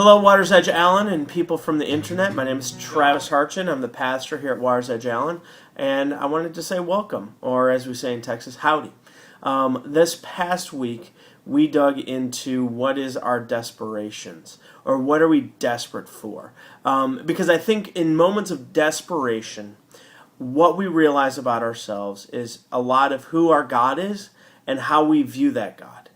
Hello, Water's Edge Allen and people from the internet. My name is Travis Harchin. I'm the pastor here at Water's Edge Allen, and I wanted to say welcome, or as we say in Texas, howdy. This past week, we dug into what is our desperations, or what are we desperate for? Because I think in moments of desperation, what we realize about ourselves is a lot of who our God is and how we view that God.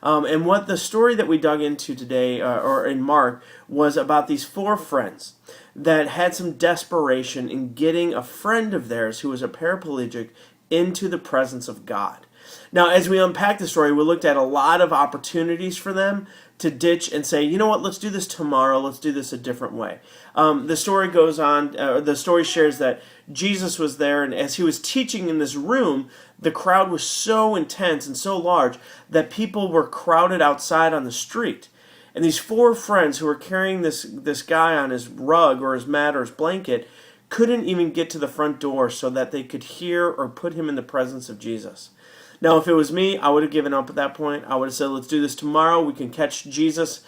And what the story that we dug into today, or in Mark, was about these four friends that had some desperation in getting a friend of theirs who was a paraplegic into the presence of God. Now, as we unpack the story, we looked at a lot of opportunities for them to ditch and say, you know what, let's do this tomorrow, let's do this a different way. The story goes on, the story shares that Jesus was there, and as he was teaching in this room, the crowd was so intense and so large that people were crowded outside on the street. And these four friends who were carrying this guy on his rug or his mat or his blanket couldn't even get to the front door so that they could hear or put him in the presence of Jesus. Now, if it was me, I would have given up at that point. I would have said, let's do this tomorrow. We can catch Jesus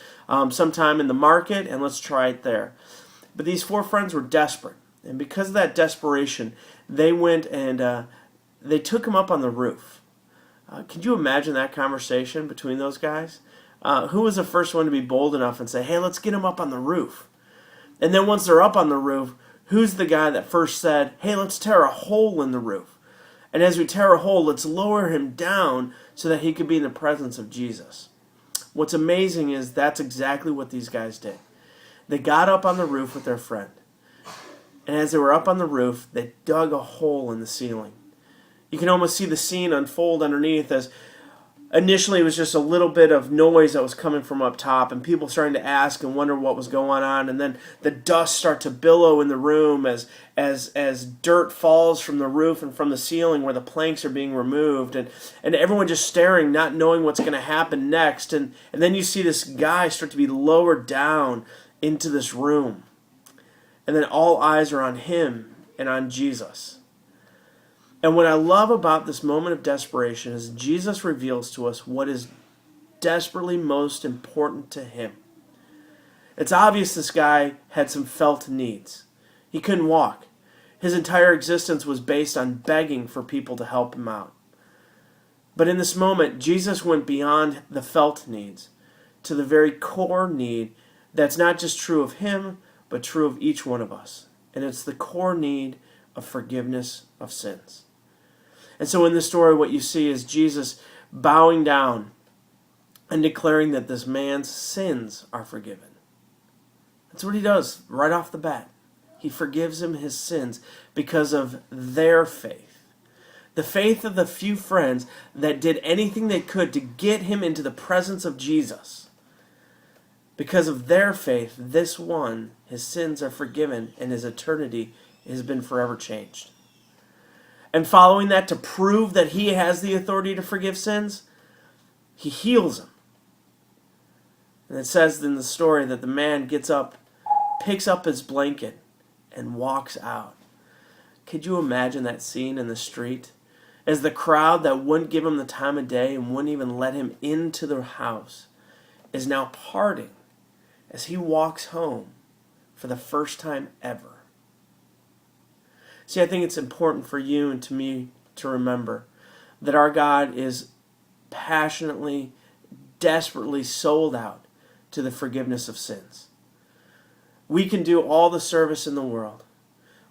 sometime in the market, and let's try it there. But these four friends were desperate. And because of that desperation, they went and they took him up on the roof. Could you imagine that conversation between those guys? Who was the first one to be bold enough and say, hey, let's get him up on the roof? And then once they're up on the roof, who's the guy that first said, hey, let's tear a hole in the roof? And as we tear a hole, let's lower him down so that he could be in the presence of Jesus. What's amazing is that's exactly what these guys did. They got up on the roof with their friend. And as they were up on the roof, they dug a hole in the ceiling. You can almost see the scene unfold underneath as initially it was just a little bit of noise that was coming from up top and people starting to ask and wonder what was going on, and then the dust start to billow in the room as dirt falls from the roof and from the ceiling where the planks are being removed, and everyone just staring, not knowing what's going to happen next, and then you see this guy start to be lowered down into this room, and then all eyes are on him and on Jesus. And what I love about this moment of desperation is Jesus reveals to us what is desperately most important to him. It's obvious this guy had some felt needs. He couldn't walk. His entire existence was based on begging for people to help him out. But in this moment, Jesus went beyond the felt needs to the very core need that's not just true of him, but true of each one of us. And it's the core need of forgiveness of sins. And so in this story, what you see is Jesus bowing down and declaring that this man's sins are forgiven. That's what he does right off the bat. He forgives him his sins because of their faith. The faith of the few friends that did anything they could to get him into the presence of Jesus. Because of their faith, this one, his sins are forgiven and his eternity has been forever changed. And following that, to prove that he has the authority to forgive sins, he heals him. And it says in the story that the man gets up, picks up his blanket, and walks out. Could you imagine that scene in the street? As the crowd that wouldn't give him the time of day and wouldn't even let him into their house is now parting as he walks home for the first time ever. See, I think it's important for you and to me to remember that our God is passionately, desperately sold out to the forgiveness of sins. We can do all the service in the world.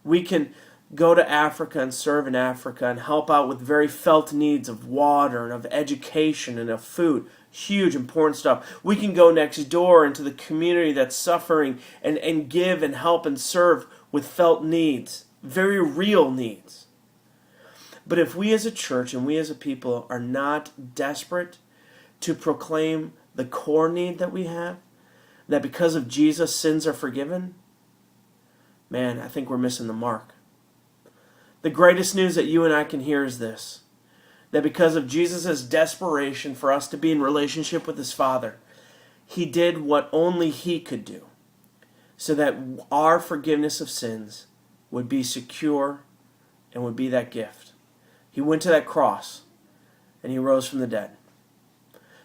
We can go to Africa and serve in Africa and help out with very felt needs of water and of education and of food. Huge, important stuff. We can go next door into the community that's suffering and give and help and serve with felt needs. Very real needs. But if we as a church and we as a people are not desperate to proclaim the core need that we have, that because of Jesus sins are forgiven, man, I think we're missing the mark. The greatest news that you and I can hear is this, that because of Jesus' desperation for us to be in relationship with his Father, he did what only he could do, so that our forgiveness of sins would be secure and would be that gift. He went to that cross and he rose from the dead.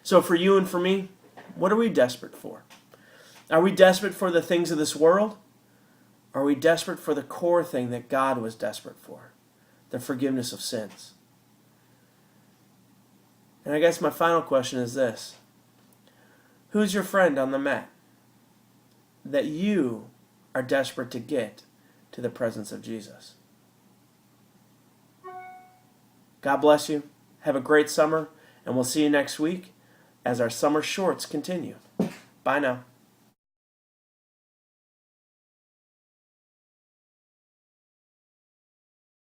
So for you and for me, what are we desperate for? Are we desperate for the things of this world? Or are we desperate for the core thing that God was desperate for? The forgiveness of sins. And I guess my final question is this. Who's your friend on the mat that you are desperate to get to the presence of Jesus? God bless you. Have a great summer, and we'll see you next week as our summer shorts continue. Bye now.